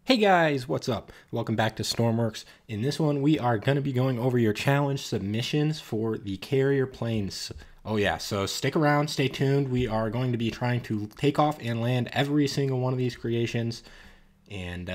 Hey guys, what's up? Welcome back to Stormworks. In this one, we are going to be going over your challenge submissions for the carrier planes. Oh yeah, so stick around, stay tuned. We are going to be trying to take off and land every single one of these creations. And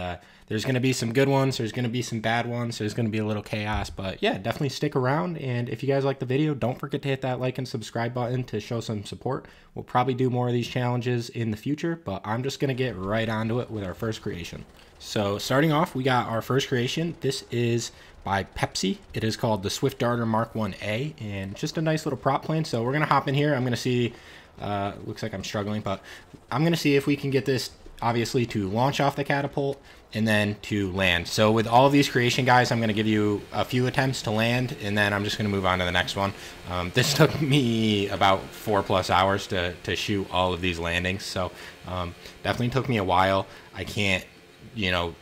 there's going to be some good ones, there's going to be some bad ones, there's going to be a little chaos. But yeah, definitely stick around. And if you guys like the video, don't forget to hit that like and subscribe button to show some support. We'll probably do more of these challenges in the future, but I'm just going to get right onto it with our first creation. So starting off, we got our first creation. This is by Pepsi. It is called the Swift Darter Mark 1A, and just a nice little prop plane. So we're going to hop in here. I'm going to see, looks like I'm struggling, but I'm going to see if we can get this, obviously, to launch off the catapult and then to land. So with all of these creation guys, I'm going to give you a few attempts to land, and then I'm just going to move on to the next one. This took me about 4+ hours to shoot all of these landings, so definitely took me a while. I can't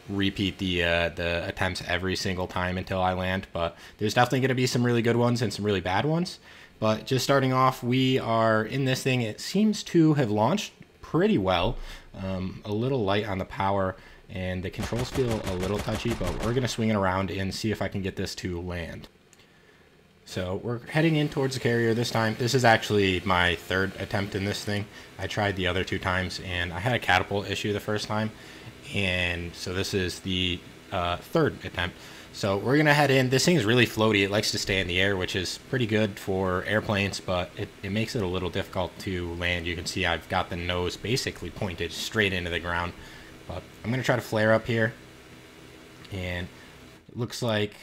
repeat the attempts every single time until I land, but there's definitely going to be some really good ones and some really bad ones. But just starting off, we are in this thing. It seems to have launched pretty well. A little light on the power, and the controls feel a little touchy, but we're going to swing it around and see if I can get this to land. So we're heading in towards the carrier this time. This is actually my third attempt in this thing. I tried the other 2 times, and I had a catapult issue the first time. And so this is the third attempt. So we're going to head in. This thing is really floaty. It likes to stay in the air, which is pretty good for airplanes, but it makes it a little difficult to land. You can see I've got the nose basically pointed straight into the ground. But I'm going to try to flare up here. And it looks like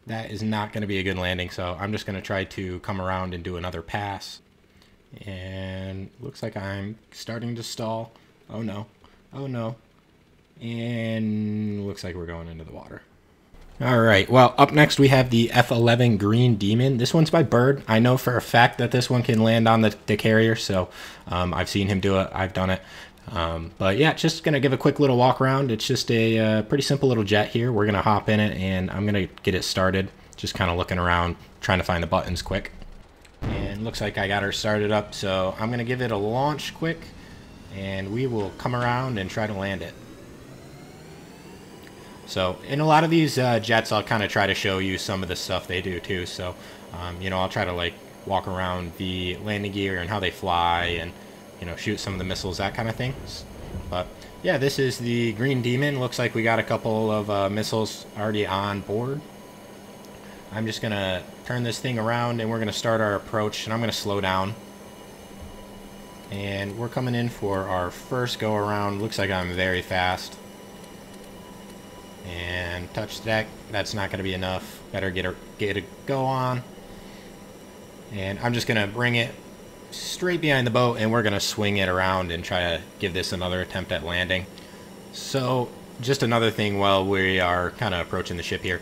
that is not going to be a good landing, so I'm just going to try to come around and do another pass. And looks like I'm starting to stall. Oh no. Oh no. And looks like we're going into the water. Alright, well, up next we have the F11 Green Demon. This one's by Bird. I know for a fact that this one can land on the carrier, so I've seen him do it. I've done it. But yeah, just going to give a quick little walk around. It's just a pretty simple little jet here. We're going to hop in it, and I'm going to get it started. Just kind of looking around, trying to find the buttons quick. And looks like I got her started up, so I'm going to give it a launch quick, and we will come around and try to land it. So in a lot of these jets, I'll kind of try to show you some of the stuff they do too. So, I'll try to like walk around the landing gear and how they fly, and shoot some of the missiles, that kind of thing. But yeah, this is the Green Demon. Looks like we got a couple of missiles already on board. I'm just gonna turn this thing around, and we're gonna start our approach, and I'm gonna slow down. And we're coming in for our first go around. Looks like I'm very fast. And touch the deck. That's not going to be enough. Better get a go on. And I'm just going to bring it straight behind the boat, and we're going to swing it around and try to give this another attempt at landing. So just another thing while we are kind of approaching the ship here.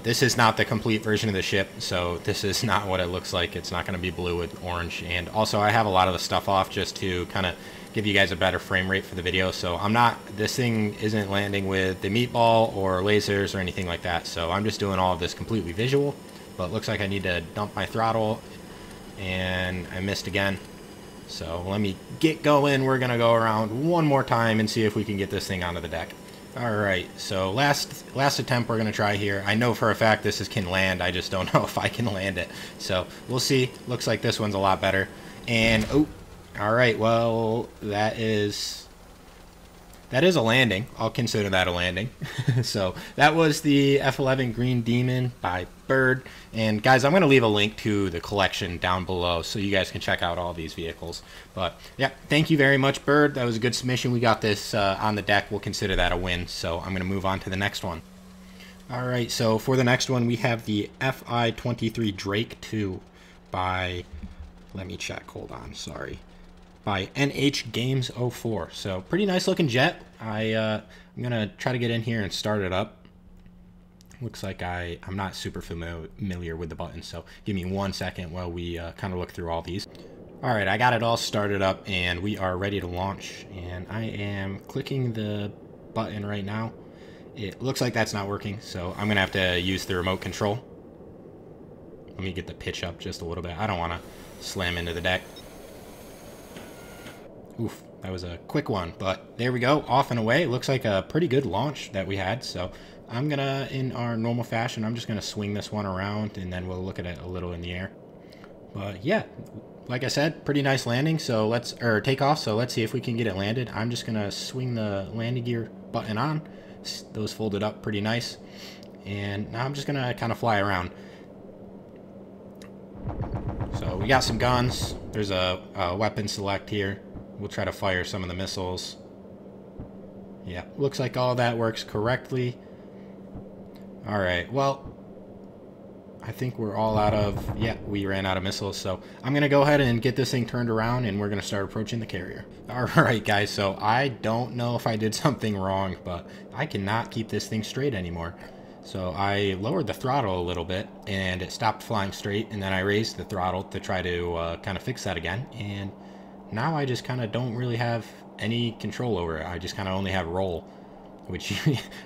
This is not the complete version of the ship, so this is not what it looks like. It's not going to be blue with orange. And also I have a lot of the stuff off just to kind of give you guys a better frame rate for the video. So this thing isn't landing with the meatball or lasers or anything like that. So I'm just doing all of this completely visual, but it looks like I need to dump my throttle, and I missed again. So let me get going. We're gonna go around one more time and see if we can get this thing onto the deck. Alright, so last attempt we're gonna try here. I know for a fact this can land, I just don't know if I can land it. So we'll see. Looks like this one's a lot better. And oh, alright, well, that is a landing. I'll consider that a landing. So that was the F11 Green Demon by Bird. And guys, I'm going to leave a link to the collection down below so you guys can check out all these vehicles. But yeah, thank you very much, Bird. That was a good submission. We got this on the deck. We'll consider that a win. So I'm going to move on to the next one. Alright, so for the next one, we have the Fi23 Drake 2 by, let me check, hold on, sorry, by NH Games 04. So pretty nice looking jet. I'm gonna try to get in here and start it up. Looks like I'm not super familiar with the buttons, so give me 1 second while we kind of look through all these. Alright, I got it all started up, and we are ready to launch, and I am clicking the button right now. It looks like that's not working, so I'm gonna have to use the remote control. Let me get the pitch up just a little bit. I don't want to slam into the deck. Oof, that was a quick one, but there we go, off and away. Looks like a pretty good launch that we had. So I'm gonna, in our normal fashion, I'm just gonna swing this one around and then we'll look at it a little in the air. But yeah, like I said, pretty nice landing. So let's, or takeoff. So let's see if we can get it landed. I'm just gonna swing the landing gear button on. Those folded up pretty nice. And now I'm just gonna kind of fly around. So we got some guns. There's a weapon select here. We'll try to fire some of the missiles. Yeah, looks like all that works correctly. All right, well, I think we're all out of, yeah, we ran out of missiles. So I'm gonna go ahead and get this thing turned around and we're gonna start approaching the carrier. All right, guys, so I don't know if I did something wrong, but I cannot keep this thing straight anymore. So I lowered the throttle a little bit and it stopped flying straight, and then I raised the throttle to try to kind of fix that again. And now I just kind of don't really have any control over it. I just kind of only have roll, which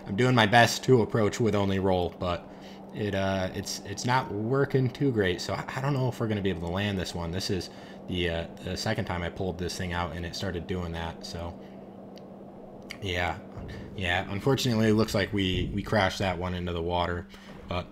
I'm doing my best to approach with only roll, but it's not working too great. So I don't know if we're going to be able to land this one. This is the second time I pulled this thing out and it started doing that. So yeah, unfortunately it looks like we crashed that one into the water, but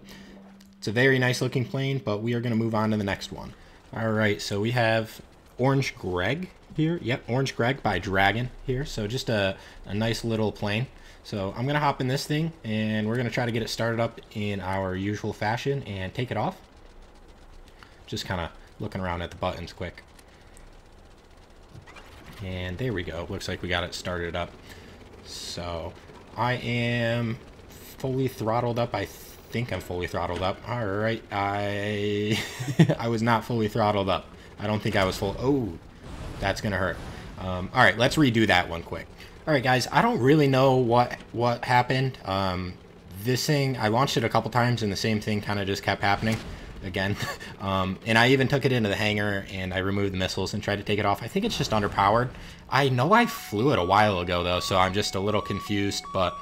it's a very nice looking plane. But we are going to move on to the next one. All right, so we have Orange Greg here. Yep, Orange Greg by Dragon here. So just a nice little plane. So I'm gonna hop in this thing and we're gonna try to get it started up in our usual fashion and take it off. Just kind of looking around at the buttons quick. And there we go. Looks like we got it started up. So I am fully throttled up. I think I'm fully throttled up. All right, I was not fully throttled up. I don't think I was full. Oh, that's gonna hurt. All right, let's redo that one quick. All right, guys, I don't really know what happened. This thing, I launched it a couple times and the same thing kind of just kept happening again. And I even took it into the hangar and I removed the missiles and tried to take it off. I think it's just underpowered. I know I flew it a while ago though, so I'm just a little confused, but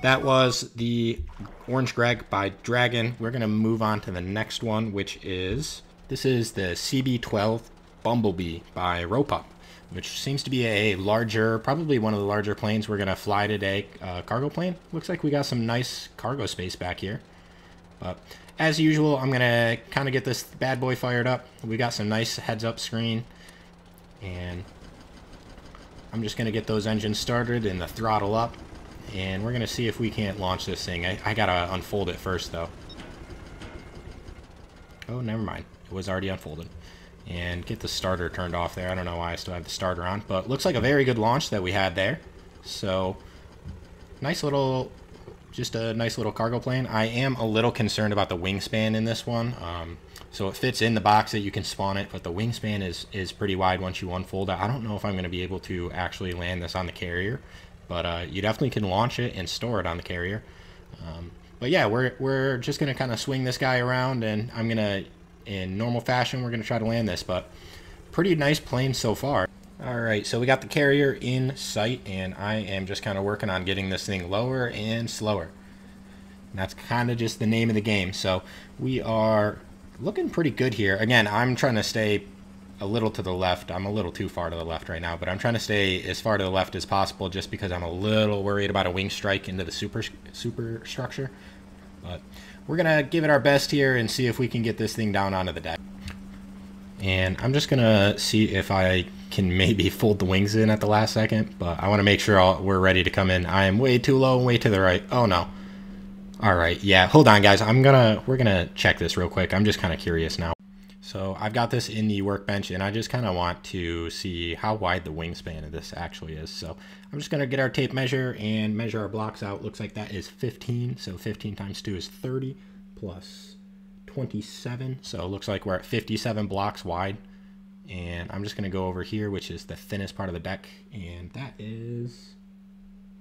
that was the Orange Greg by Dragon. We're gonna move on to the next one, which is, this is the CB12 Bumblebee by Ropup, which seems to be a larger, probably one of the larger planes we're gonna fly today. Cargo plane. Looks like we got some nice cargo space back here. But as usual, I'm gonna kind of get this bad boy fired up. We got some nice heads-up screen, and I'm just gonna get those engines started and the throttle up, and we're gonna see if we can't launch this thing. I gotta unfold it first though. Oh, never mind. It was already unfolded. And get the starter turned off there. I don't know why I still have the starter on, but looks like a very good launch that we had there. So nice little, just a nice little cargo plane. I am a little concerned about the wingspan in this one. So it fits in the box that you can spawn it, but the wingspan is pretty wide once you unfold it. I don't know if I'm going to be able to actually land this on the carrier, but you definitely can launch it and store it on the carrier. But yeah, we're just going to kind of swing this guy around, and I'm going to, in normal fashion, we're going to try to land this, but pretty nice plane so far. All right, so we got the carrier in sight, and I am just kind of working on getting this thing lower and slower. And that's kind of just the name of the game. So we are looking pretty good here. Again, I'm trying to stay a little to the left. I'm a little too far to the left right now, but I'm trying to stay as far to the left as possible just because I'm a little worried about a wing strike into the superstructure. But we're gonna give it our best here and see if we can get this thing down onto the deck. And I'm just gonna see if I can maybe fold the wings in at the last second, but I want to make sure we're ready to come in. I am way too low and way to the right. Oh no. All right, yeah, hold on guys. We're gonna check this real quick. I'm just kind of curious now. So I've got this in the workbench, and I just kind of want to see how wide the wingspan of this actually is. So I'm just going to get our tape measure and measure our blocks out. Looks like that is 15. So 15 times 2 is 30 plus 27. So it looks like we're at 57 blocks wide. And I'm just going to go over here, which is the thinnest part of the deck, and that is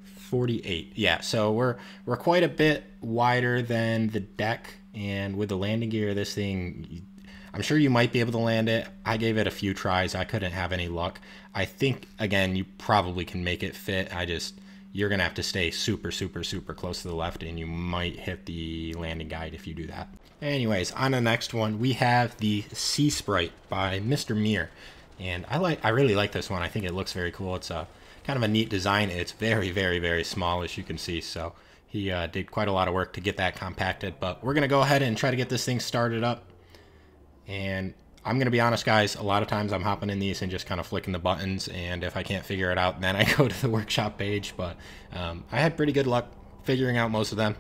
48. Yeah, so we're quite a bit wider than the deck, and with the landing gear, this thing, I'm sure you might be able to land it. I gave it a few tries. I couldn't have any luck. I think, again, you probably can make it fit. You're going to have to stay super, super, super close to the left, and you might hit the landing guide if you do that. Anyways, on the next one, we have the Sea Sprite by Mr. Mir. And I really like this one. I think it looks very cool. It's a kind of a neat design. It's very, very, very small, as you can see. So he did quite a lot of work to get that compacted. But we're going to go ahead and try to get this thing started up. And I'm going to be honest, guys, a lot of times I'm hopping in these and just kind of flicking the buttons. And if I can't figure it out, then I go to the workshop page. But I had pretty good luck figuring out most of them.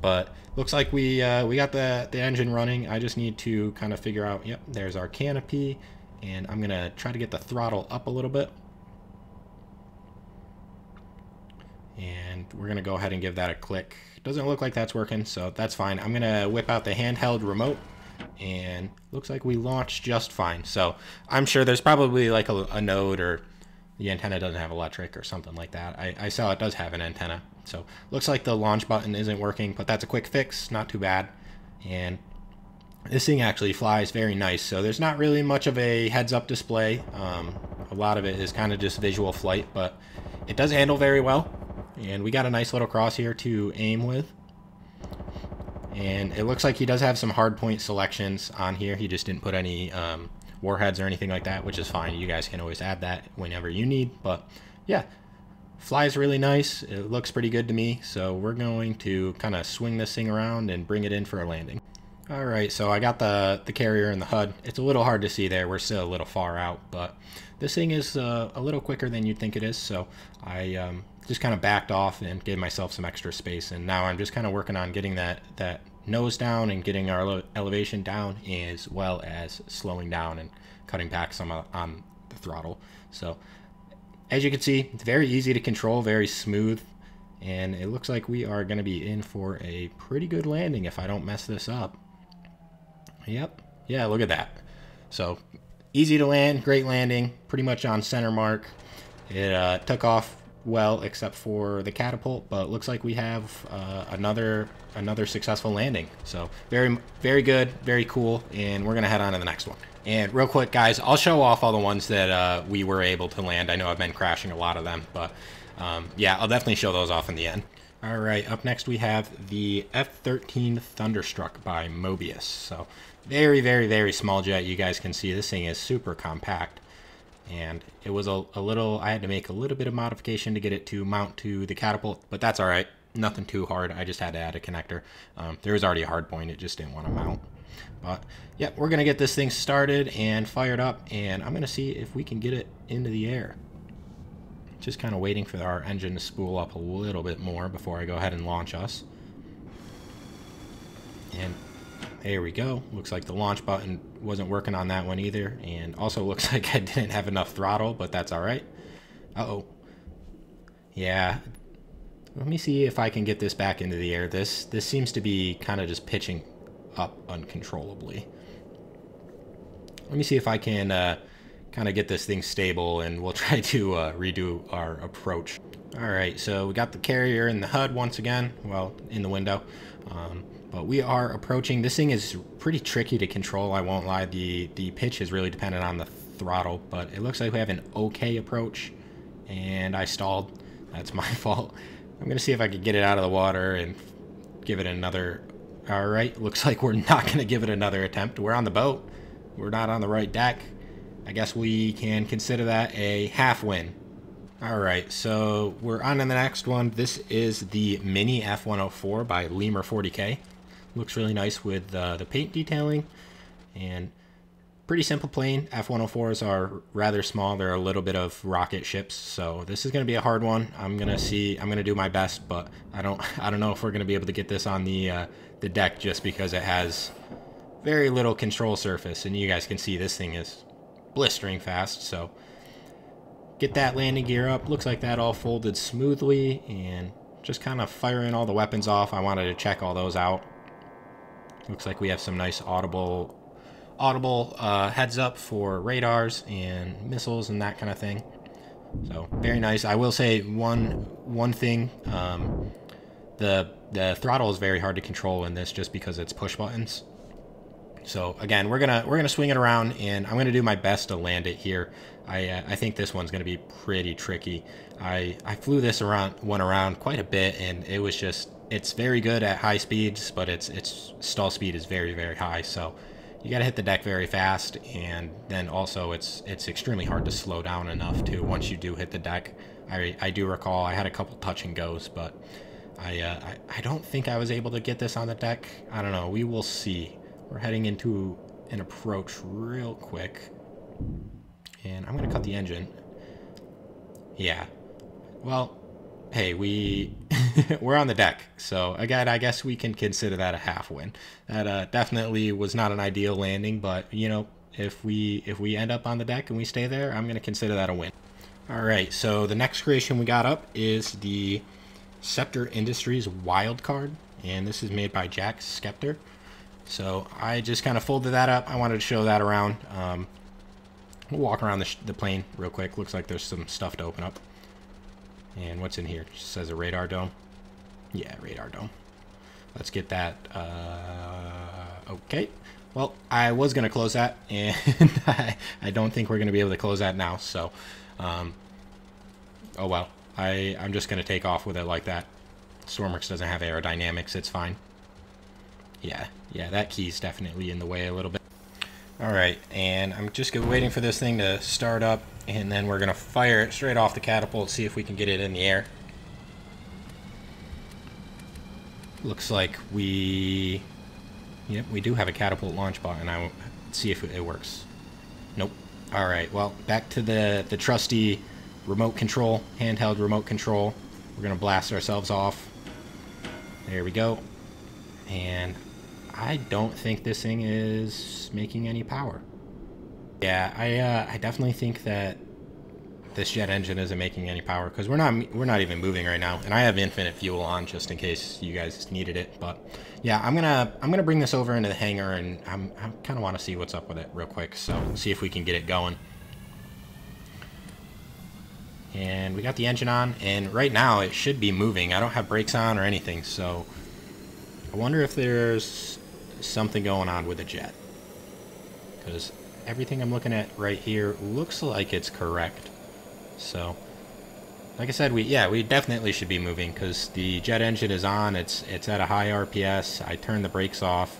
But looks like we got the engine running. I just need to kind of figure out, yep, there's our canopy. And I'm going to try to get the throttle up a little bit. And we're going to go ahead and give that a click. Doesn't look like that's working, so that's fine. I'm going to whip out the handheld remote. And looks like we launched just fine. So I'm sure there's probably like a node, or the antenna doesn't have electric or something like that. I saw it does have an antenna. So looks like the launch button isn't working, but that's a quick fix. Not too bad. And this thing actually flies very nice, so there's not really much of a heads-up display. A lot of it is kind of just visual flight, but it does handle very well. And we got a nice little crosshair to aim with. And it looks like he does have some hard point selections on here. He just didn't put any warheads or anything like that, which is fine. You guys can always add that whenever you need. But yeah, flies really nice. It looks pretty good to me. So we're going to kind of swing this thing around and bring it in for a landing. Alright, so I got the carrier and the HUD. It's a little hard to see there. We're still a little far out, but this thing is a little quicker than you'd think it is. So I just kind of backed off and gave myself some extra space. And now I'm just kind of working on getting that nose down and getting our elevation down, as well as slowing down and cutting back some on the throttle. So as you can see, it's very easy to control, very smooth. And it looks like we are going to be in for a pretty good landing if I don't mess this up. Yep. Yeah, look at that. So easy to land, great landing, pretty much on center mark. It took off well, except for the catapult, but it looks like we have another successful landing. So very, very good, very cool, and we're gonna head on to the next one. And real quick, guys, I'll show off all the ones that we were able to land. I know I've been crashing a lot of them, but yeah, I'll definitely show those off in the end. All right, up next we have the F13 Thunderstruck by Mobius. So very, very, very small jet. You guys can see this thing is super compact. And it was a little, I had to make a little bit of modification to get it to mount to the catapult, but that's all right. Nothing too hard. I just had to add a connector. There was already a hard point. It just didn't want to mount. But yeah, we're going to get this thing started and fired up, and I'm going to see if we can get it into the air. Just kind of waiting for our engine to spool up a little bit more before I go ahead and launch us. And there we go. Looks like the launch button wasn't working on that one either. And also looks like I didn't have enough throttle, but that's all right. Uh-oh. Yeah. Let me see if I can get this back into the air. This seems to be kind of just pitching up uncontrollably. Let me see if I can kind of get this thing stable, and we'll try to redo our approach. All right, so we got the carrier in the HUD once again, well, in the window. But we are approaching. This thing is pretty tricky to control, I won't lie. The pitch is really dependent on the throttle, but it looks like we have an okay approach, and I stalled. That's my fault. I'm gonna see if I can get it out of the water and give it another. All right, looks like we're not gonna give it another attempt. We're on the boat. We're not on the right deck. I guess we can consider that a half win. Alright, so we're on to the next one. This is the Mini F104 by Lemur 40K. Looks really nice with the paint detailing, and pretty simple plane. F104s are rather small. They're a little bit of rocket ships, so this is going to be a hard one. I'm going to do my best, but I don't know if we're going to be able to get this on the deck, just because it has very little control surface, and you guys can see this thing is blistering fast. So get that landing gear up. Looks like that all folded smoothly, and just kind of firing all the weapons off. I wanted to check all those out. Looks like we have some nice audible heads up for radars and missiles and that kind of thing. So very nice. I will say one thing, the throttle is very hard to control in this, just because it's push buttons. So again, we're gonna swing it around, and I'm gonna do my best to land it here. I think this one's gonna be pretty tricky. I flew this one around quite a bit, and it's very good at high speeds, but its stall speed is very, very high. So you got to hit the deck very fast, and then also it's extremely hard to slow down enough too once you do hit the deck. I do recall I had a couple touch and goes, but I don't think I was able to get this on the deck. I don't know. We will see. We're heading into an approach real quick, and I'm gonna cut the engine. Yeah. Well, hey, we're on the deck, so again, I guess we can consider that a half win. That definitely was not an ideal landing, but you know, if we end up on the deck and we stay there, I'm gonna consider that a win. All right, so the next creation we got up is the Scepter Industries Wildcard, and this is made by Jack Skepter. So I just kind of folded that up. I wanted to show that around. We'll walk around the plane real quick. Looks like there's some stuff to open up. And what's in here? It just says a radar dome. Yeah, radar dome. Let's get that. Okay. Well, I was going to close that, and I don't think we're going to be able to close that now. So, oh well. I'm just going to take off with it like that. Stormworks doesn't have aerodynamics. It's fine. Yeah, that key's definitely in the way a little bit. All right, and I'm just waiting for this thing to start up, and then we're going to fire it straight off the catapult, see if we can get it in the air. Looks like we do have a catapult launch button. I'll see if it works. Nope. All right, well, back to the trusty remote control, handheld remote control. We're going to blast ourselves off. There we go. And I don't think this thing is making any power. Yeah, I definitely think that this jet engine isn't making any power, because we're not even moving right now, and I have infinite fuel on just in case you guys needed it. But yeah, I'm gonna bring this over into the hangar, and I kind of want to see what's up with it real quick. So see if we can get it going. And we got the engine on, and right now it should be moving. I don't have brakes on or anything, so I wonder if there's something going on with the jet, because everything I'm looking at right here looks like it's correct. So like I said, we definitely should be moving, because the jet engine is on. It's at a high RPS. I turned the brakes off.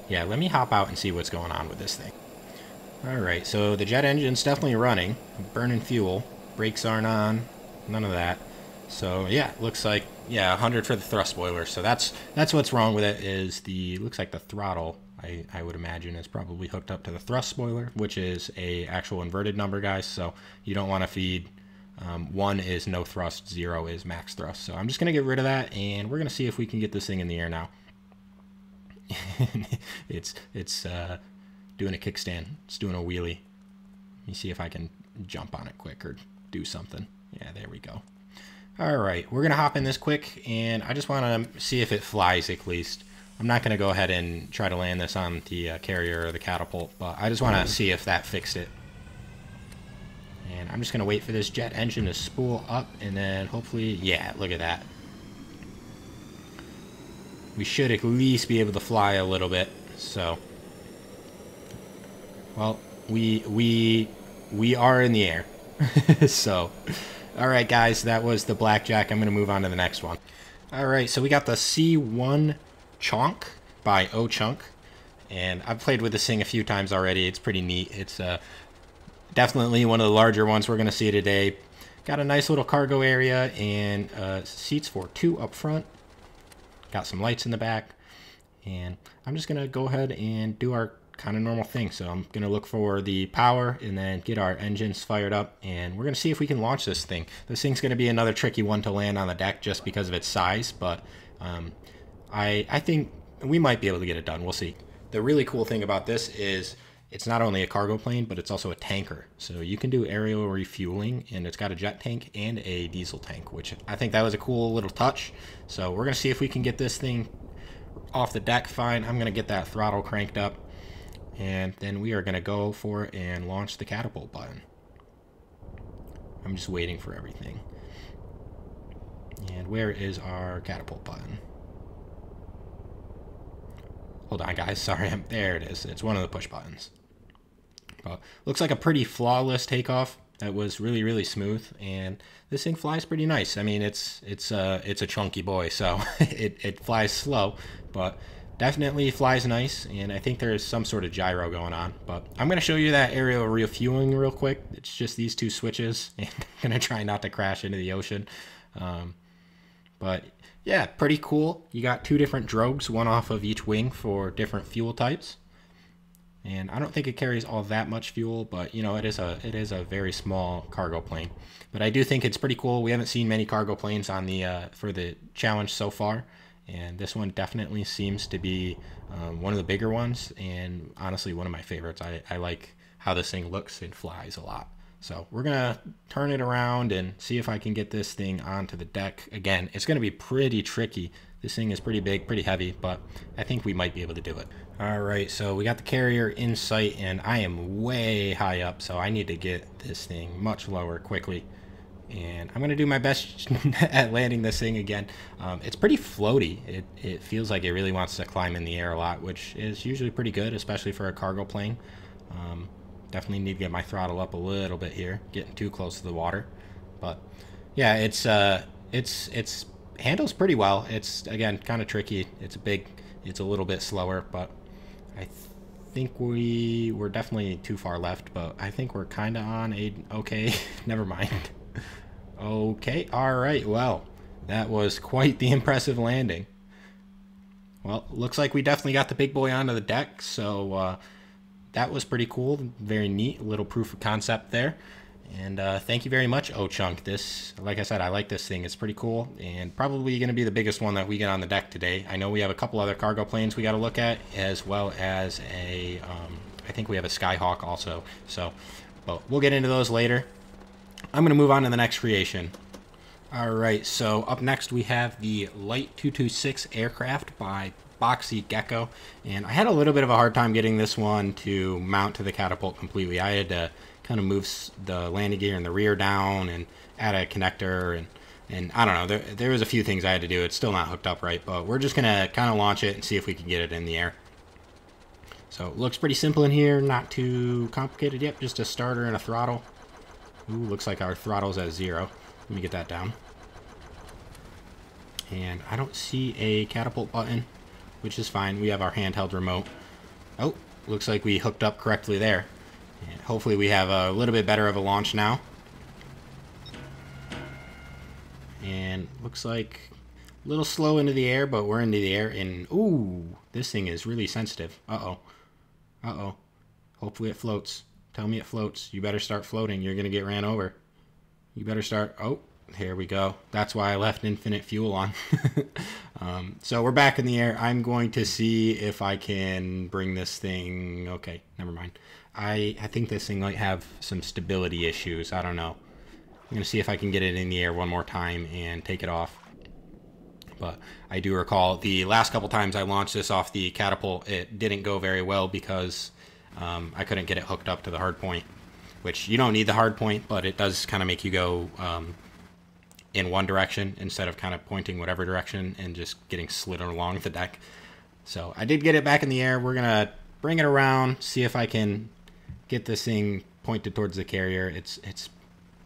Yeah, let me hop out and see what's going on with this thing. Alright, so the jet engine's definitely running, burning fuel. Brakes aren't on, none of that. So yeah, looks like, yeah, 100 for the thrust spoiler. So that's what's wrong with it, is looks like the throttle, I would imagine, is probably hooked up to the thrust spoiler, which is a actual inverted number, guys. So you don't want to feed, 1 is no thrust, 0 is max thrust. So I'm just going to get rid of that, and we're going to see if we can get this thing in the air now. it's doing a kickstand. It's doing a wheelie. Let me see if I can jump on it quick or do something. Yeah, there we go. All right, we're gonna hop in this quick, and I just want to see if it flies at least. I'm not gonna go ahead and try to land this on the carrier or the catapult, but I just want to see if that fixed it. And I'm just gonna wait for this jet engine to spool up, and then hopefully, yeah, look at that. We should at least be able to fly a little bit. So, well, we are in the air. So, all right, guys, that was the blackjack. I'm going to move on to the next one. All right, so we got the C1 Chonk by O Chunk, and I've played with this thing a few times already. It's pretty neat. It's definitely one of the larger ones we're going to see today. Got a nice little cargo area, and seats for 2 up front. Got some lights in the back, and I'm just going to go ahead and do our kind of normal thing. So I'm going to look for the power and then get our engines fired up, and we're going to see if we can launch this thing. This thing's going to be another tricky one to land on the deck just because of its size, but I think we might be able to get it done. We'll see. The really cool thing about this is it's not only a cargo plane, but it's also a tanker. So you can do aerial refueling, and it's got a jet tank and a diesel tank, which I think that was a cool little touch. So we're going to see if we can get this thing off the deck fine. I'm going to get that throttle cranked up, and then we are going to go for it and launch the catapult button. I'm just waiting for everything. And where is our catapult button? Hold on, guys. Sorry, there it is. It's one of the push buttons. But looks like a pretty flawless takeoff. That was really, really smooth, and this thing flies pretty nice. I mean, it's a chunky boy, so it flies slow, but definitely flies nice, and I think there's some sort of gyro going on. But I'm going to show you that aerial refueling real quick. It's just these two switches, and I'm going to try not to crash into the ocean. But yeah, pretty cool. You got two different drogues, one off of each wing for different fuel types. And I don't think it carries all that much fuel, but you know, it is a very small cargo plane. But I do think it's pretty cool. We haven't seen many cargo planes on the for the challenge so far, and this one definitely seems to be one of the bigger ones, and honestly one of my favorites. I like how this thing looks and flies a lot. So we're gonna turn it around and see if I can get this thing onto the deck. Again, it's gonna be pretty tricky. This thing is pretty big, pretty heavy, but I think we might be able to do it. All right, so we got the carrier in sight, and I am way high up, so I need to get this thing much lower quickly. And I'm gonna do my best at landing this thing again. It's pretty floaty. It feels like it really wants to climb in the air a lot, which is usually pretty good, especially for a cargo plane. Definitely need to get my throttle up a little bit here, getting too close to the water. But yeah, it's handles pretty well. It's again kind of tricky. It's a little bit slower, but I think we're definitely too far left, but I think we're kind of on a okay. Never mind. Okay, all right. Well, that was quite the impressive landing. Well, looks like we definitely got the big boy onto the deck, so that was pretty cool. Very neat little proof of concept there. And thank you very much, O-Chunk. This, like I said, I like this thing. It's pretty cool, and probably going to be the biggest one that we get on the deck today. I know we have a couple other cargo planes we got to look at, as well as a, I think we have a Skyhawk also. So, but we'll get into those later. I'm going to move on to the next creation. All right, so up next we have the Light 226 aircraft by boxy Gecko, and I had a little bit of a hard time getting this one to mount to the catapult completely. I had to kind of move the landing gear in the rear down and add a connector, and I don't know, there was a few things I had to do. It's still not hooked up right, but we're just gonna kind of launch it and see if we can get it in the air. So it looks pretty simple in here, not too complicated. Yep, just a starter and a throttle. Ooh, looks like our throttle's at 0. Let me get that down. And I don't see a catapult button, which is fine. We have our handheld remote. Oh, looks like we hooked up correctly there. And hopefully we have a little bit better of a launch now. And looks like a little slow into the air, but we're into the air. And ooh, this thing is really sensitive. Uh-oh. Uh-oh. Hopefully it floats. Tell me it floats. You better start floating. You're going to get ran over. You better start. Oh, here we go. That's why I left infinite fuel on. So we're back in the air. I'm going to see if I can bring this thing. Okay, never mind. I think this thing might have some stability issues. I don't know. I'm going to see if I can get it in the air one more time and take it off. But I do recall the last couple times I launched this off the catapult, it didn't go very well because I couldn't get it hooked up to the hard point, which you don't need the hard point, but it does kind of make you go in one direction instead of kind of pointing whatever direction and just getting slid along the deck. So I did get it back in the air. We're going to bring it around, see if I can get this thing pointed towards the carrier. It's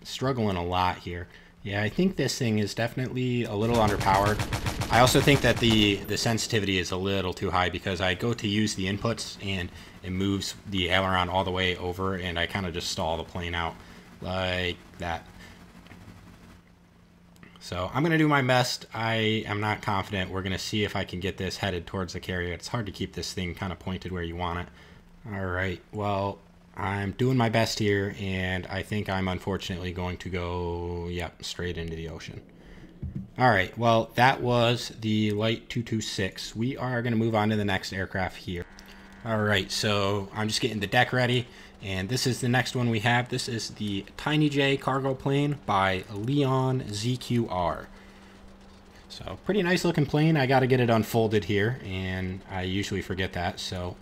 struggling a lot here. Yeah, I think this thing is definitely a little underpowered. I also think that the sensitivity is a little too high because I go to use the inputs and it moves the aileron all the way over and I kind of just stall the plane out like that. So I'm going to do my best. I am not confident. We're going to see if I can get this headed towards the carrier. It's hard to keep this thing kind of pointed where you want it. All right, well, I'm doing my best here, and I think I'm unfortunately going to go, yep, straight into the ocean. All right, well, that was the Light 226. We are going to move on to the next aircraft here. All right, so I'm just getting the deck ready, and this is the next one we have. This is the Tiny J cargo plane by Leon ZQR. So pretty nice looking plane. I got to get it unfolded here, and I usually forget that, so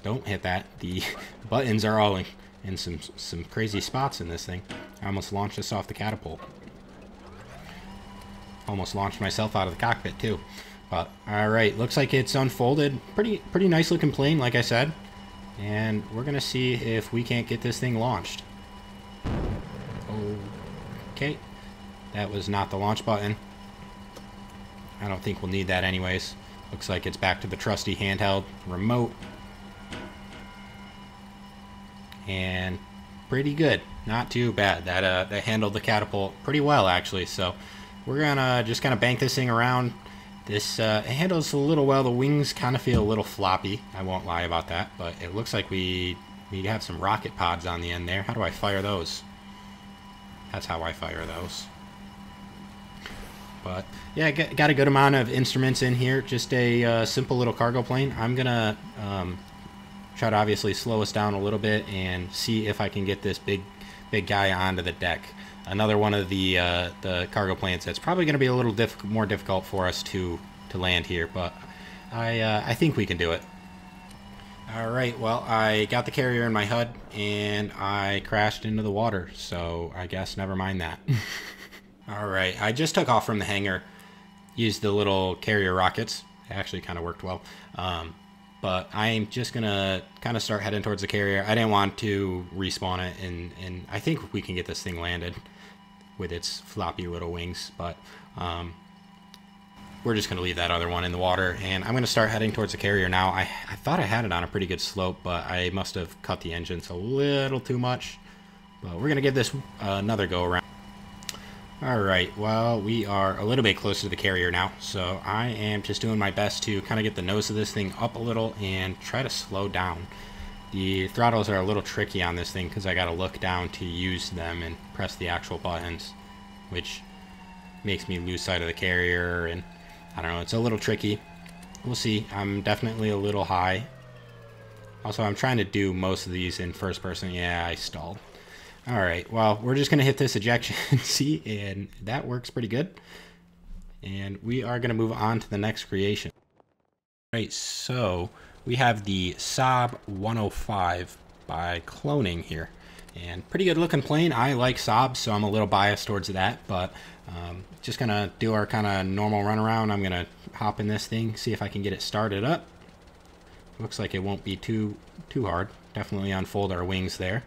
don't hit that. The buttons are all in some crazy spots in this thing. I almost launched this off the catapult. Almost launched myself out of the cockpit too. But all right, looks like it's unfolded. Pretty nice looking plane, like I said. And we're gonna see if we can't get this thing launched. Okay, that was not the launch button. I don't think we'll need that anyways. Looks like it's back to the trusty handheld remote. And pretty good. Not too bad. That handled the catapult pretty well, actually. So we're gonna just kind of bank this thing around. This it handles a little well. The wings kind of feel a little floppy. I won't lie about that. But it looks like we have some rocket pods on the end there. How do I fire those? That's how I fire those. But yeah, got a good amount of instruments in here. Just a simple little cargo plane. I'm gonna try to obviously slow us down a little bit and see if I can get this big guy onto the deck. Another one of the cargo planes that's probably going to be a little more difficult for us to land here, but I think we can do it. All right, well, I got the carrier in my HUD and I crashed into the water, so I guess never mind that. All right, I just took off from the hangar, used the little carrier rockets. It actually kind of worked well. But I'm just gonna kind of start heading towards the carrier. I didn't want to respawn it, and I think we can get this thing landed with its floppy little wings, but we're just gonna leave that other one in the water, and I'm gonna start heading towards the carrier now. I thought I had it on a pretty good slope, but I must have cut the engines a little too much. But we're gonna give this another go around. Alright, well, we are a little bit closer to the carrier now, so I am just doing my best to kind of get the nose of this thing up a little and try to slow down. The throttles are a little tricky on this thing because I got to look down to use them and press the actual buttons, which makes me lose sight of the carrier, and I don't know, it's a little tricky. We'll see. I'm definitely a little high. Also, I'm trying to do most of these in first person. Yeah, I stalled. Alright, well, we're just going to hit this ejection seat, and that works pretty good. And we are going to move on to the next creation. Alright, so we have the Saab 105 by Cloning here. And pretty good looking plane. I like Saab, so I'm a little biased towards that, but just going to do our kind of normal run around. I'm going to hop in this thing, see if I can get it started up. Looks like it won't be too hard. Definitely unfold our wings there.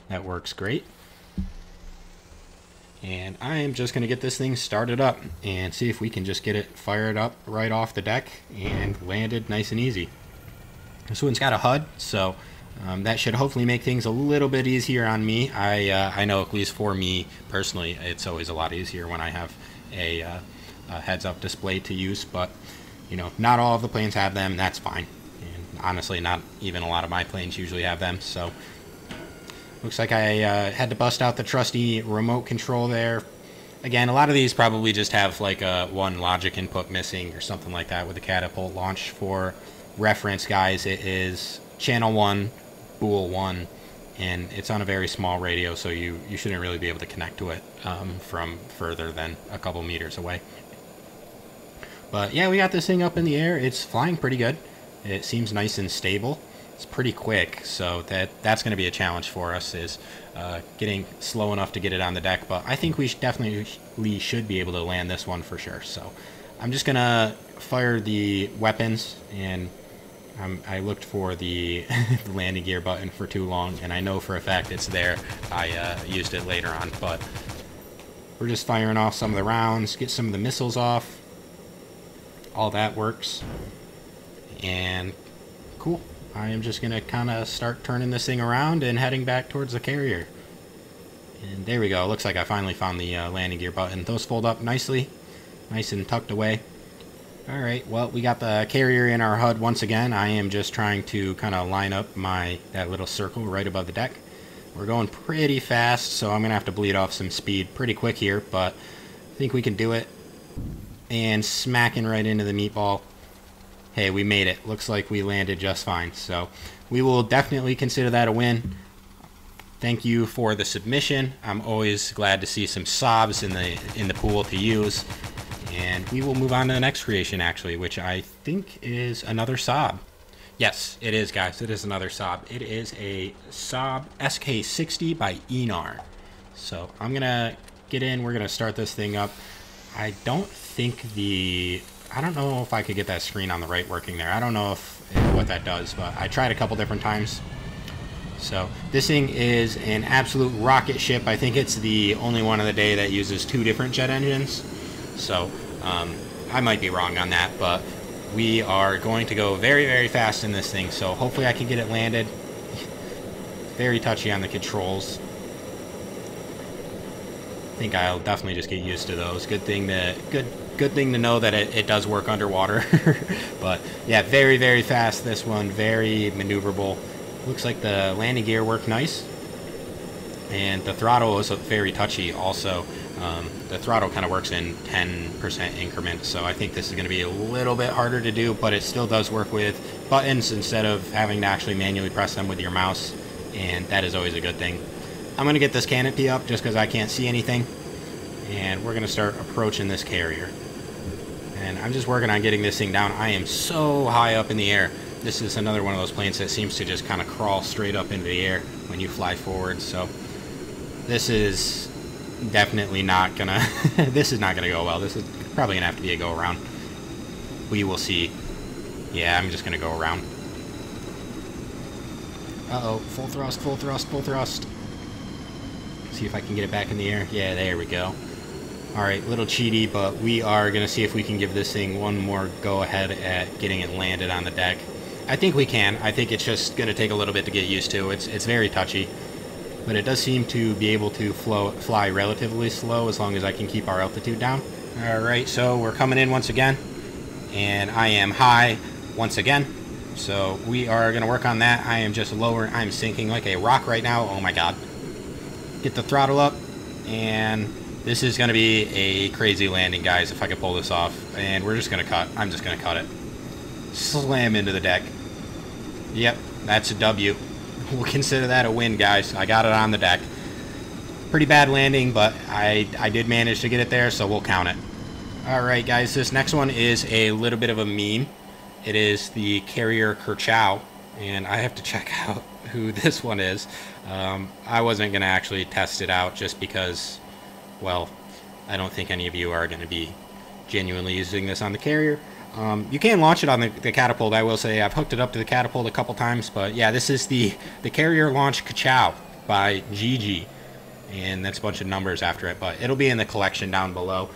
That works great. And I am just going to get this thing started up and see if we can just get it fired up right off the deck and landed nice and easy. This one's got a HUD, so that should hopefully make things a little bit easier on me. I know, at least for me personally, it's always a lot easier when I have a heads-up display to use, but you know, not all of the planes have them. That's fine. And honestly, not even a lot of my planes usually have them, so looks like I had to bust out the trusty remote control there. Again, a lot of these probably just have like one logic input missing or something like that with the catapult launch. For reference, guys, it is channel 1, bool 1, and it's on a very small radio, so you shouldn't really be able to connect to it from further than a couple meters away. But yeah, we got this thing up in the air. It's flying pretty good. It seems nice and stable. It's pretty quick, so that's going to be a challenge for us, is getting slow enough to get it on the deck. But I think we definitely should be able to land this one for sure. So I'm just going to fire the weapons, and I looked for the landing gear button for too long, and I know for a fact it's there. I used it later on, but we're just firing off some of the rounds, get some of the missiles off. All that works, and cool. I am just going to kind of start turning this thing around and heading back towards the carrier. And there we go. Looks like I finally found the landing gear button. Those fold up nicely, nice and tucked away. Alright, well, we got the carrier in our HUD once again. I am just trying to kind of line up that little circle right above the deck. We're going pretty fast, so I'm going to have to bleed off some speed pretty quick here, but I think we can do it. And smacking right into the meatball. Hey, we made it. Looks like we landed just fine. So we will definitely consider that a win. Thank you for the submission. I'm always glad to see some Saabs in the pool to use. And we will move on to the next creation, actually, which I think is another Saab. Yes, it is, guys. It is another Saab. It is a Saab SK60 by Enar. So I'm going to get in. We're going to start this thing up. I don't know if I could get that screen on the right working there. I don't know what that does, but I tried a couple different times. So this thing is an absolute rocket ship. I think it's the only one of the day that uses 2 different jet engines. So I might be wrong on that, but we are going to go very, very fast in this thing. So hopefully I can get it landed. Very touchy on the controls. I think I'll definitely just get used to those. Good thing to know that it does work underwater. But yeah, very, very fast this one. Very maneuverable. Looks like the landing gear worked nice. And the throttle is very touchy also. The throttle kind of works in 10% increments, so I think this is going to be a little bit harder to do, but it still does work with buttons instead of having to actually manually press them with your mouse, and that is always a good thing. I'm going to get this canopy up just because I can't see anything, and we're going to start approaching this carrier. And I'm just working on getting this thing down. I am so high up in the air. This is another one of those planes that seems to just kind of crawl straight up into the air when you fly forward, so this is definitely not gonna this is not gonna go well. This is probably gonna have to be a go around. We will see. Yeah, I'm just gonna go around. Uh-oh, full thrust, full thrust, full thrust. See if I can get it back in the air. Yeah, there we go. Alright, little cheaty, but we are gonna see if we can give this thing one more go ahead at getting it landed on the deck. I think we can. I think it's just gonna take a little bit to get used to. It's very touchy. But it does seem to be able to fly relatively slow as long as I can keep our altitude down. Alright, so we're coming in once again. And I am high once again. So we are going to work on that. I am just lower. I'm sinking like a rock right now. Oh my god. Get the throttle up. And this is going to be a crazy landing, guys, if I can pull this off. And we're just going to cut. I'm just going to cut it. Slam into the deck. Yep, that's a W. We'll consider that a win, guys. I got it on the deck. Pretty bad landing, but I did manage to get it there, so we'll count it. Alright, guys, this next one is a little bit of a meme. It is the carrier Kerchow, and I have to check out who this one is. I wasn't going to actually test it out just because, well, I don't think any of you are going to be genuinely using this on the carrier. You can launch it on the catapult, I will say. I've hooked it up to the catapult a couple times, but yeah, this is the carrier launch Kerchow by GG, and that's a bunch of numbers after it, but it'll be in the collection down below.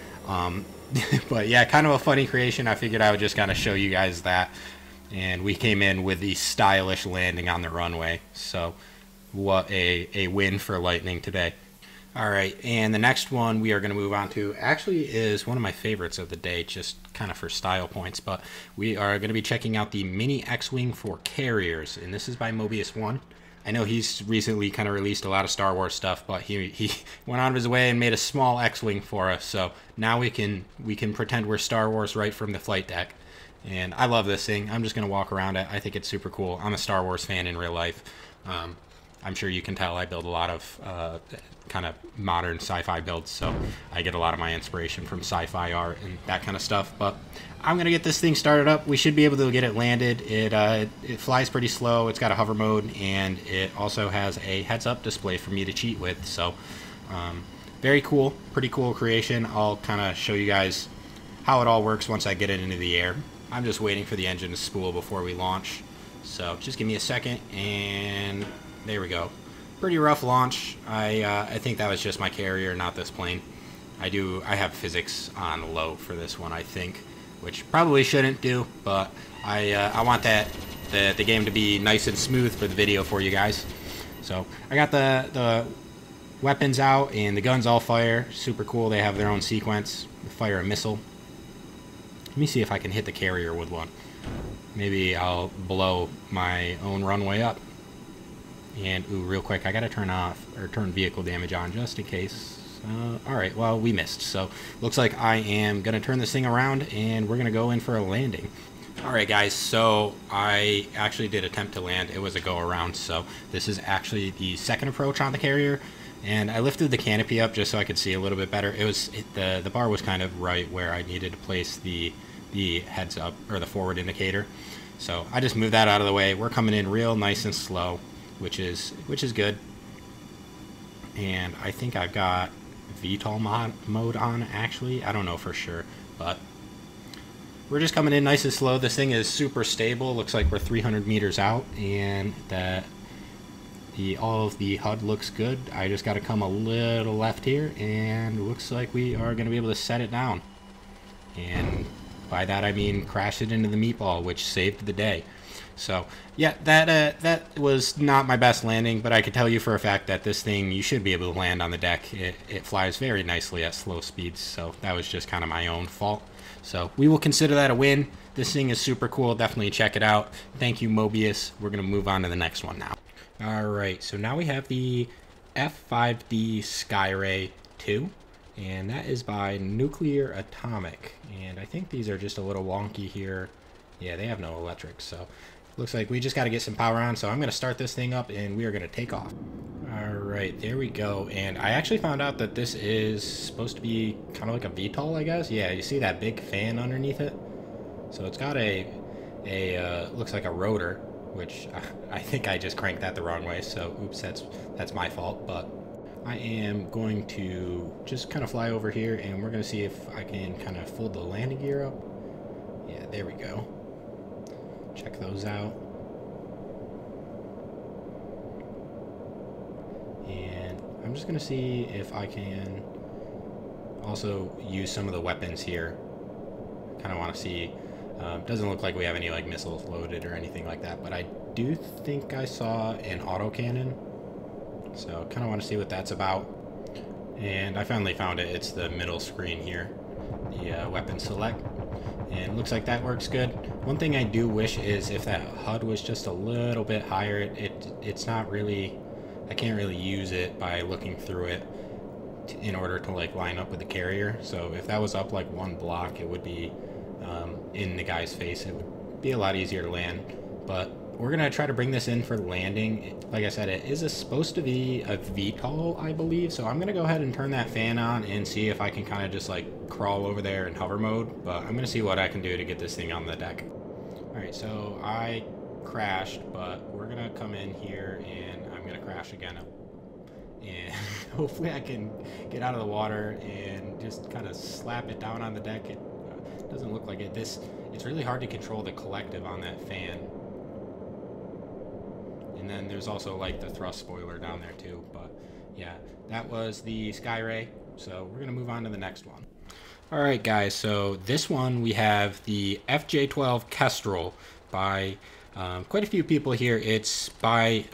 But yeah, kind of a funny creation. I figured I would just kind of show you guys that, and we came in with the stylish landing on the runway, so what a win for Lightning today. Alright, and the next one we are going to move on to actually is one of my favorites of the day, just kind of for style points, but we are going to be checking out the Mini X-Wing for carriers, and this is by Mobius1. I know he's recently kind of released a lot of Star Wars stuff, but he went out of his way and made a small X-Wing for us, so now we can pretend we're Star Wars right from the flight deck. And I love this thing. I'm just going to walk around it. I think it's super cool. I'm a Star Wars fan in real life. I'm sure you can tell I build a lot of kind of modern sci-fi builds, so I get a lot of my inspiration from sci-fi art and that kind of stuff. But I'm gonna get this thing started up. We should be able to get it landed. It flies pretty slow. It's got a hover mode, and it also has a heads-up display for me to cheat with. So very cool, pretty cool creation. I'll kind of show you guys how it all works once I get it into the air. I'm just waiting for the engine to spool before we launch, so just give me a second, and there we go. Pretty rough launch. I think that was just my carrier, not this plane. I have physics on low for this one, I think, which probably shouldn't do, but I want the game to be nice and smooth for the video for you guys. So I got the weapons out and the guns all fire. Super cool. They have their own sequence. Fire a missile. Let me see if I can hit the carrier with one. Maybe I'll blow my own runway up. And, ooh, real quick, I gotta turn vehicle damage on just in case. Alright, well, we missed. So, looks like I am gonna turn this thing around and we're gonna go in for a landing. Alright, guys, so I actually did attempt to land. It was a go around, so this is actually the second approach on the carrier. And I lifted the canopy up just so I could see a little bit better. The bar was kind of right where I needed to place the heads up, or the forward indicator. So I just moved that out of the way. We're coming in real nice and slow, which is good. And I think I've got VTOL mode on, actually. I don't know for sure, but we're just coming in nice and slow. This thing is super stable. Looks like we're 300 meters out, and all of the HUD looks good. I just got to come a little left here, and looks like we are going to be able to set it down. And By that I mean crashed it into the meatball, which saved the day. So yeah, that was not my best landing, but I could tell you for a fact that this thing, you should be able to land on the deck. It flies very nicely at slow speeds, so that was just kind of my own fault. So we will consider that a win. This thing is super cool. Definitely check it out. Thank you, Mobius. We're going to move on to the next one now. All right, so now we have the F5D Skyray 2, and that is by Nuclear Atomic. And I think these are just a little wonky here. Yeah, they have no electric, so looks like we just got to get some power on. So I'm going to start this thing up, and we are going to take off. All right, there we go. And I actually found out that this is supposed to be kind of like a VTOL, I guess. Yeah, you see that big fan underneath it? So it's got a looks like a rotor, which I think I just cranked that the wrong way. So oops, that's my fault. But I am going to just kind of fly over here, and we're going to see if I can kind of fold the landing gear up. Yeah, there we go. Check those out. And I'm just going to see if I can also use some of the weapons here. Kind of want to see. Doesn't look like we have any like missiles loaded or anything like that, but I do think I saw an autocannon. So kind of want to see what that's about. And I finally found it. It's the middle screen here, the weapon select. And looks like that works good. One thing I do wish is if that HUD was just a little bit higher. It's not really, I can't really use it by looking through it in order to like line up with the carrier. So if that was up like one block, it would be in the guy's face. It would be a lot easier to land. But we're gonna try to bring this in for landing. Like I said, it is supposed to be a VTOL, I believe. So I'm gonna go ahead and turn that fan on and see if I can kind of just like crawl over there in hover mode. But I'm gonna see what I can do to get this thing on the deck. All right, so I crashed, but we're gonna come in here and I'm gonna crash again. And hopefully I can get out of the water and just kind of slap it down on the deck. It doesn't look like it. It's really hard to control the collective on that fan. And then there's also like the thrust spoiler down there too. But yeah, that was the Skyray. So we're gonna move on to the next one. All right, guys. So this one we have the FJ12 Kestrel by quite a few people here. It's by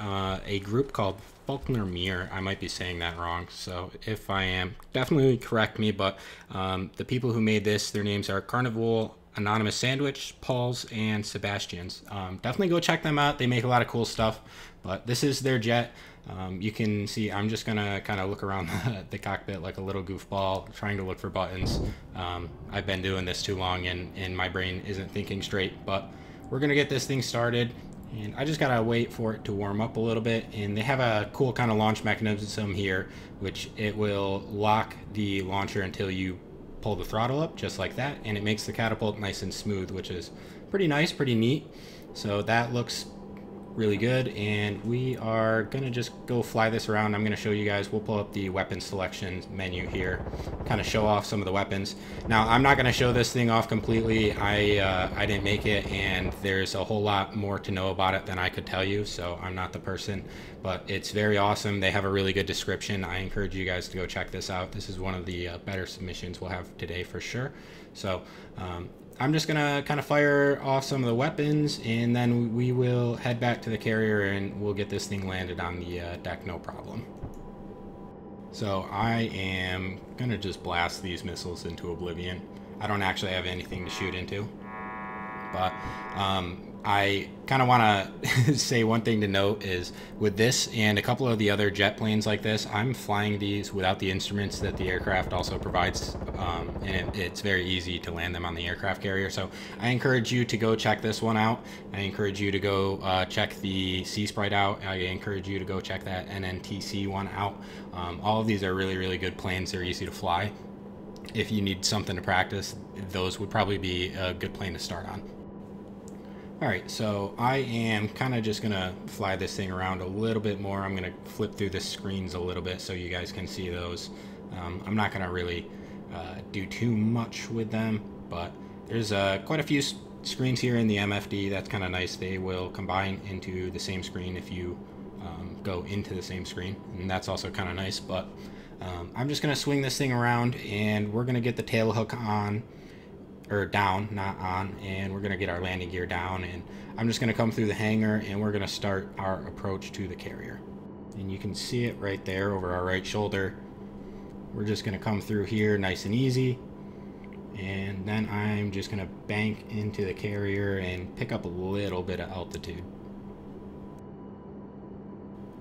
a group called Faulkner Mir. I might be saying that wrong, so if I am, definitely correct me. But the people who made this, their names are Carnival, Anonymous Sandwich, Paul's, and Sebastian's. Definitely go check them out. They make a lot of cool stuff. But this is their jet. You can see I'm just gonna kind of look around the cockpit like a little goofball, trying to look for buttons. I've been doing this too long, and my brain isn't thinking straight. But we're gonna get this thing started. And I just gotta wait for it to warm up a little bit. And they have a cool kind of launch mechanism here, which it will lock the launcher until you pull the throttle up, just like that. And it makes the catapult nice and smooth, which is pretty nice, pretty neat. So that looks really good. And we are gonna just go fly this around. I'm gonna show you guys. We'll pull up the weapon selection menu here, kind of show off some of the weapons. Now I'm not gonna show this thing off completely. I didn't make it, and there's a whole lot more to know about it than I could tell you, so I'm not the person. But it's very awesome. They have a really good description. I encourage you guys to go check this out. This is one of the better submissions we'll have today for sure. So I'm just gonna kind of fire off some of the weapons, and then we will head back to the carrier and we'll get this thing landed on the deck, no problem. So I am gonna just blast these missiles into oblivion. I don't actually have anything to shoot into, but I kind of want to say one thing to note is with this and a couple of the other jet planes like this, I'm flying these without the instruments that the aircraft also provides, and it's very easy to land them on the aircraft carrier. So I encourage you to go check this one out. I encourage you to go check the Sprite out. I encourage you to go check that NNTC one out. All of these are really, really good planes. They're easy to fly. If you need something to practice, those would probably be a good plane to start on. Alright, so I am kind of just going to fly this thing around a little bit more. I'm going to flip through the screens a little bit so you guys can see those. I'm not going to really do too much with them, but there's quite a few screens here in the MFD. That's kind of nice. They will combine into the same screen if you go into the same screen, and that's also kind of nice. But I'm just going to swing this thing around, and we're going to get the tail hook on. or down, not on, and we're gonna get our landing gear down, and I'm just gonna come through the hangar and we're gonna start our approach to the carrier. And you can see it right there over our right shoulder. We're just gonna come through here nice and easy, and then I'm just gonna bank into the carrier and pick up a little bit of altitude.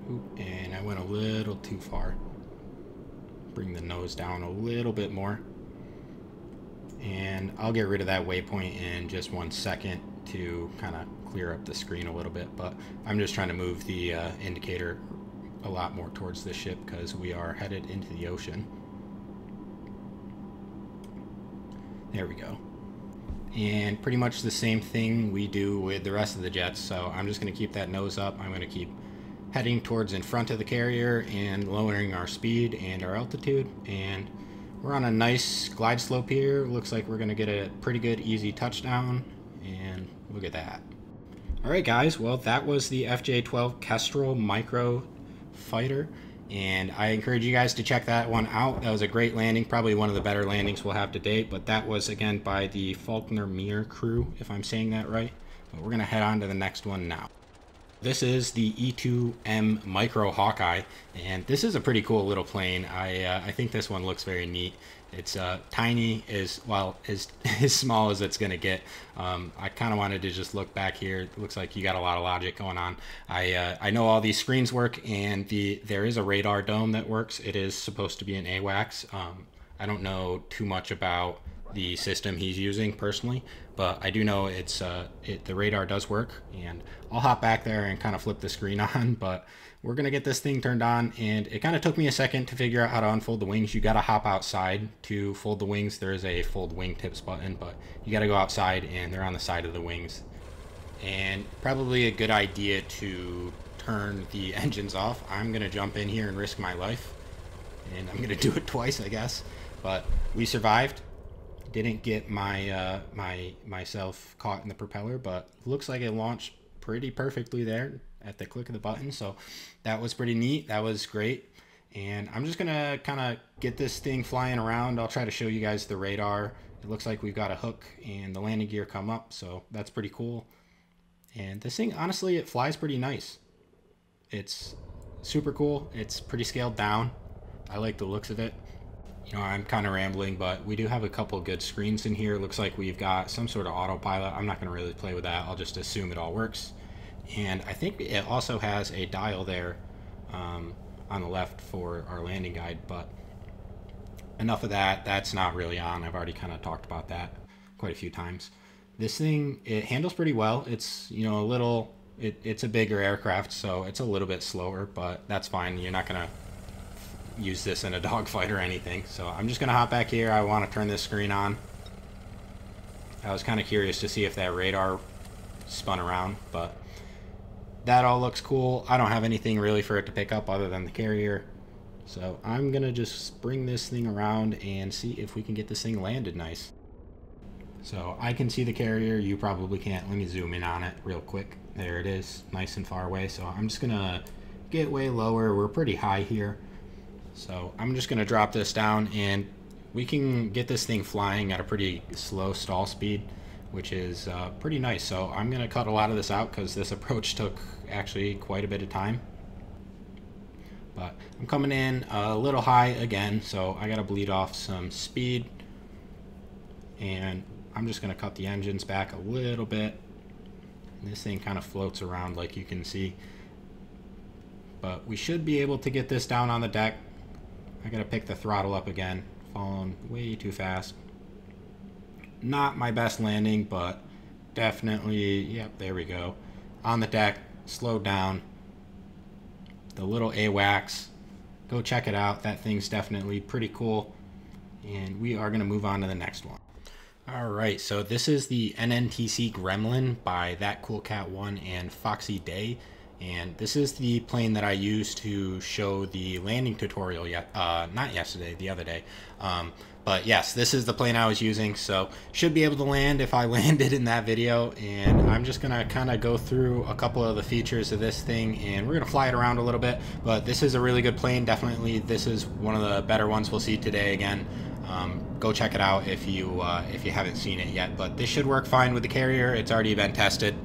Ooh, and I went a little too far. Bring the nose down a little bit more. And I'll get rid of that waypoint in just 1 second to kind of clear up the screen a little bit, but I'm just trying to move the indicator a lot more towards the ship because we are headed into the ocean. There we go. And pretty much the same thing we do with the rest of the jets, so I'm just going to keep that nose up. I'm going to keep heading towards in front of the carrier and lowering our speed and our altitude, and we're on a nice glide slope here. Looks like we're going to get a pretty good easy touchdown, and look at that. Alright guys, well that was the FJ12 Kestrel Micro Fighter, and I encourage you guys to check that one out. That was a great landing, probably one of the better landings we'll have to date, but that was again by the Faulkner Mir crew, if I'm saying that right. But we're going to head on to the next one now. This is the E2M Micro Hawkeye, and this is a pretty cool little plane. I think this one looks very neat. It's tiny, as small as it's gonna get. I kind of wanted to just look back here. It looks like you got a lot of logic going on. I know all these screens work, and there is a radar dome that works. It is supposed to be an AWACS. I don't know too much about the system he's using personally, but I do know the radar does work, and I'll hop back there and kind of flip the screen on, but we're gonna get this thing turned on, and it kind of took me a second to figure out how to unfold the wings. You gotta hop outside to fold the wings. There is a fold wingtips button, but you gotta go outside and they're on the side of the wings. And probably a good idea to turn the engines off. I'm gonna jump in here and risk my life, and I'm gonna do it twice, I guess, but we survived. Didn't get myself caught in the propeller, but looks like it launched pretty perfectly there at the click of the button, so that was pretty neat. That was great, and I'm just gonna kind of get this thing flying around. I'll try to show you guys the radar. It looks like we've got a hook and the landing gear come up, so that's pretty cool. And this thing, honestly, it flies pretty nice. It's super cool. It's pretty scaled down. I like the looks of it. You know, I'm kind of rambling, but we do have a couple good screens in here. Looks like we've got some sort of autopilot. I'm not going to really play with that. I'll just assume it all works. And I think it also has a dial there on the left for our landing guide, but enough of that. That's not really on. I've already kind of talked about that quite a few times. This thing, it handles pretty well. It's, you know, it's a bigger aircraft, so it's a little bit slower, but that's fine. You're not going to use this in a dogfight or anything. So I'm just gonna hop back here. I want to turn this screen on. I was kind of curious to see if that radar spun around, but that all looks cool. I don't have anything really for it to pick up other than the carrier, so I'm gonna just bring this thing around and see if we can get this thing landed nice. So I can see the carrier, you probably can't. Let me zoom in on it real quick. There it is, nice and far away. So I'm just gonna get way lower. We're pretty high here. So I'm just going to drop this down, and we can get this thing flying at a pretty slow stall speed, which is pretty nice. So I'm going to cut a lot of this out because this approach took actually quite a bit of time. But I'm coming in a little high again, so I got to bleed off some speed. And I'm just going to cut the engines back a little bit. And this thing kind of floats around like you can see. But we should be able to get this down on the deck. I gotta pick the throttle up again. Falling way too fast. Not my best landing, but definitely, yep, there we go. On the deck, slowed down. The little AWACS. Go check it out. That thing's definitely pretty cool. And we are gonna move on to the next one. Alright, so this is the NNTC Gremlin by That Cool Cat 1 and Foxy Day. And this is the plane that I used to show the landing tutorial, not yesterday, the other day. But yes, this is the plane I was using, so should be able to land if I landed in that video. And I'm just gonna kind of go through a couple of the features of this thing, and we're gonna fly it around a little bit. But this is a really good plane, definitely. This is one of the better ones we'll see today again. Go check it out if you haven't seen it yet. But this should work fine with the carrier. It's already been tested.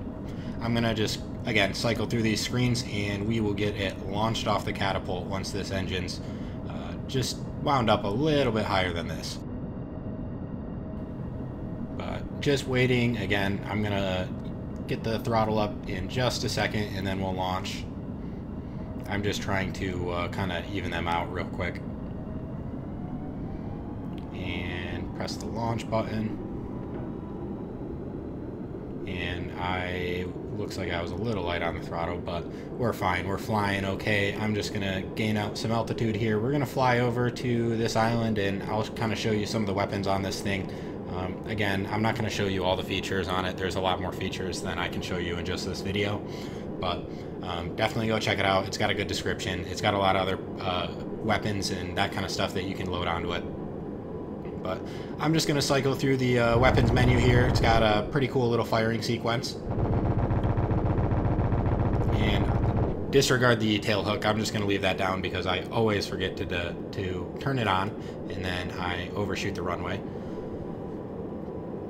I'm gonna just again cycle through these screens, and we will get it launched off the catapult once this engine's just wound up a little bit higher than this. But just waiting. Again, I'm gonna get the throttle up in just a second, and then we'll launch. I'm just trying to kind of even them out real quick. And press the launch button. And looks like I was a little light on the throttle, but we're fine. We're flying okay. I'm just gonna gain out some altitude here. We're gonna fly over to this island, and I'll kind of show you some of the weapons on this thing. Again, I'm not gonna show you all the features on it. There's a lot more features than I can show you in just this video, but definitely go check it out. It's got a good description. It's got a lot of other weapons and that kind of stuff that you can load onto it. But I'm just gonna cycle through the weapons menu here. It's got a pretty cool little firing sequence. And disregard the tail hook. I'm just gonna leave that down because I always forget to turn it on, and then I overshoot the runway.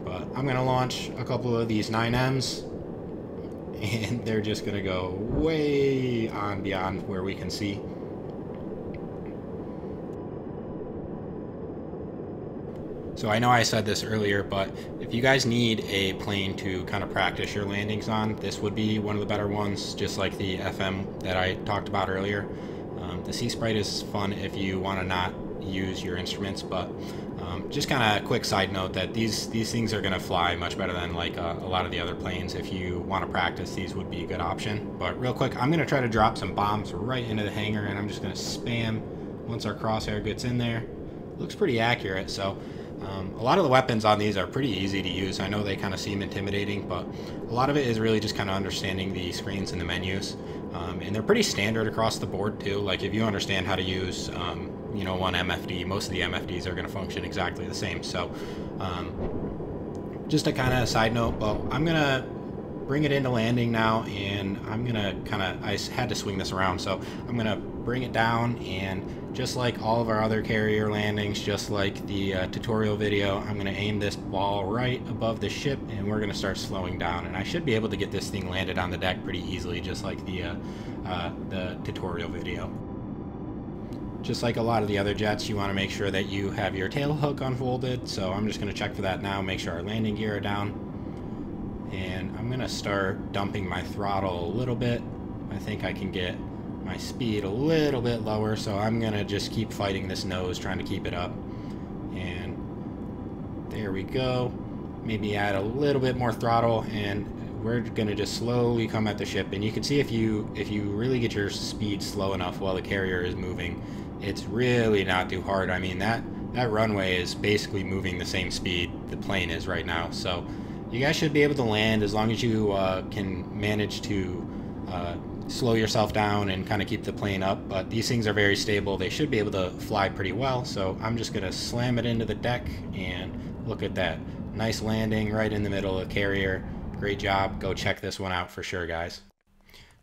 But I'm gonna launch a couple of these 9Ms, and they're just gonna go way on beyond where we can see. So I know I said this earlier, but if you guys need a plane to kind of practice your landings on, this would be one of the better ones, just like the FM that I talked about earlier. The Sea Sprite is fun if you want to not use your instruments, but just kind of a quick side note that these things are going to fly much better than like a lot of the other planes. If you want to practice, these would be a good option. But real quick, I'm going to try to drop some bombs right into the hangar, and I'm just going to spam once our crosshair gets in there. Looks pretty accurate, so a lot of the weapons on these are pretty easy to use. I know they kind of seem intimidating, but a lot of it is really just kind of understanding the screens and the menus. And they're pretty standard across the board too. Like if you understand how to use, you know, one MFD, most of the MFDs are going to function exactly the same. So just a kind of side note, but I'm going to bring it into landing now, and I'm going to kind of, I had to swing this around, so I'm going to bring it down, and just like all of our other carrier landings, just like the tutorial video, I'm going to aim this ball right above the ship, and we're going to start slowing down, and I should be able to get this thing landed on the deck pretty easily, just like the tutorial video. Just like a lot of the other jets, you want to make sure that you have your tail hook unfolded, so I'm just going to check for that now, make sure our landing gear are down. And I'm going to start dumping my throttle a little bit. I think I can get my speed a little bit lower, so I'm going to just keep fighting this nose, trying to keep it up. And there we go. Maybe add a little bit more throttle, and we're going to just slowly come at the ship. And you can see if you really get your speed slow enough while the carrier is moving, it's really not too hard. I mean, that runway is basically moving the same speed the plane is right now. So you guys should be able to land as long as you can manage to slow yourself down and kind of keep the plane up. But these things are very stable. They should be able to fly pretty well. So I'm just going to slam it into the deck, and look at that. Nice landing right in the middle of the carrier. Great job. Go check this one out for sure, guys.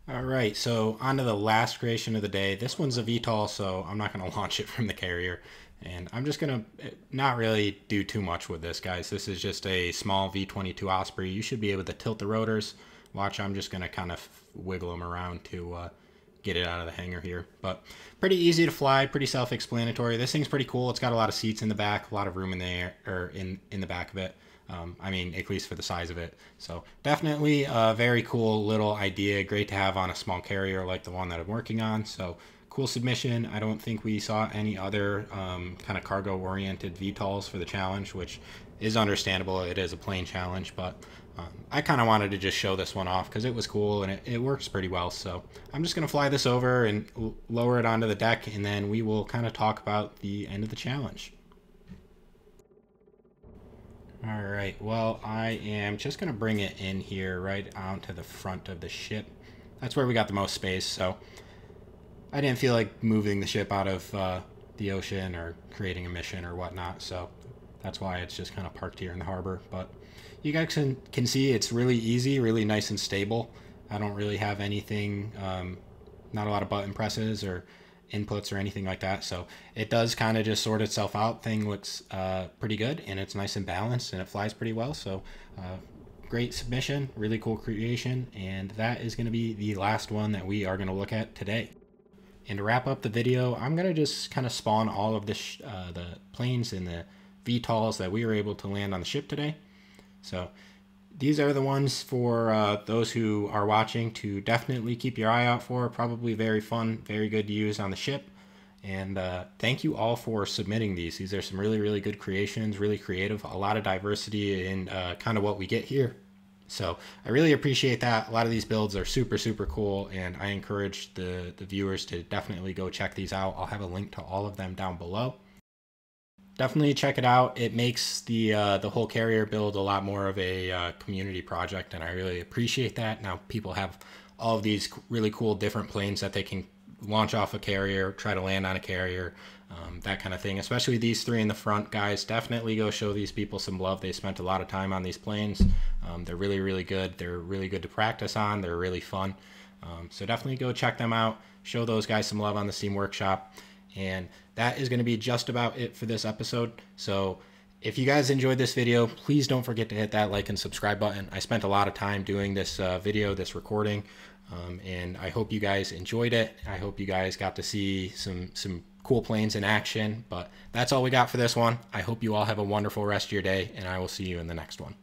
All right, so on to the last creation of the day. This one's a VTOL, so I'm not going to launch it from the carrier. And I'm just going to not really do too much with this, guys. This is just a small V-22 Osprey. You should be able to tilt the rotors. Watch, I'm just going to kind of wiggle them around to get it out of the hangar here. But pretty easy to fly, pretty self-explanatory. This thing's pretty cool. It's got a lot of seats in the back, a lot of room in the air, or in the back of it. I mean, at least for the size of it. So definitely a very cool little idea. Great to have on a small carrier like the one that I'm working on. So cool submission. I don't think we saw any other kind of cargo-oriented VTOLs for the challenge, which is understandable. It is a plane challenge, but I kind of wanted to just show this one off because it was cool and it works pretty well. So I'm just going to fly this over and lower it onto the deck, and then we will kind of talk about the end of the challenge. All right, well, I am just going to bring it in here right onto the front of the ship. That's where we got the most space, so I didn't feel like moving the ship out of the ocean or creating a mission or whatnot, so that's why it's just kind of parked here in the harbor. But you guys can see it's really easy, really nice and stable. I don't really have anything, not a lot of button presses or inputs or anything like that. So it does kind of just sort itself out. Thing looks pretty good, and it's nice and balanced, and it flies pretty well. So great submission, really cool creation, and that is going to be the last one that we are going to look at today. And to wrap up the video, I'm going to just kind of spawn all of the planes and the VTOLs that we were able to land on the ship today. So these are the ones for those who are watching to definitely keep your eye out for. Probably very fun, very good to use on the ship. And thank you all for submitting these. These are some really, really good creations, really creative, a lot of diversity in kind of what we get here. So I really appreciate that. A lot of these builds are super, super cool, and I encourage the viewers to definitely go check these out. I'll have a link to all of them down below. Definitely check it out. It makes the whole carrier build a lot more of a community project, and I really appreciate that. Now people have all of these really cool different planes that they can launch off a carrier, try to land on a carrier, that kind of thing. Especially these three in the front, guys. Definitely go show these people some love. They spent a lot of time on these planes. They're really, really good. They're really good to practice on. They're really fun. So definitely go check them out. Show those guys some love on the Steam Workshop. And that is going to be just about it for this episode. So if you guys enjoyed this video, please don't forget to hit that like and subscribe button. I spent a lot of time doing this video, this recording, and I hope you guys enjoyed it. I hope you guys got to see some cool planes in action. But that's all we got for this one. I hope you all have a wonderful rest of your day, and I will see you in the next one.